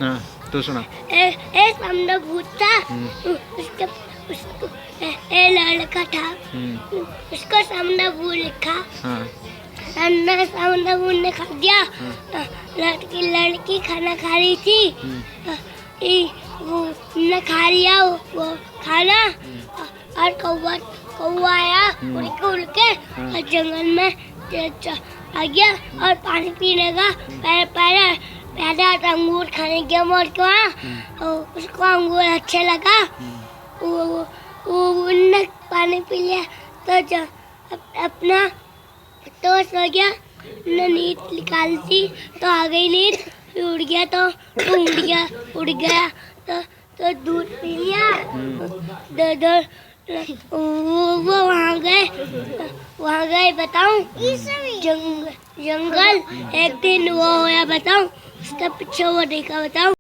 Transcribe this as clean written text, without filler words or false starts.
हाँ तो सुना। एक सामने भूत था, उसके उसको लड़का था, उसको सामने भूत लिखा। हाँ सामने भूत ने खा दिया। लड़की खाना खा रही थी, वो ने खा लिया वो खाना, और कौवा आया उड़ के और जंगल में आ गया और पानी पीने का पहले अंगूर खाने गया मोड़ के वहाँ, उसको अंगूर अच्छा लगा, वो पानी पी लिया तो अपना तो सो गया। नींद निकाली थी तो आ गई नींद, फिर उड़ गया तो दूध पी लिया। वो वहाँ गए बताऊं जंगल। एक दिन वो होया बताऊं, उसका पीछे वो देखा बताऊं।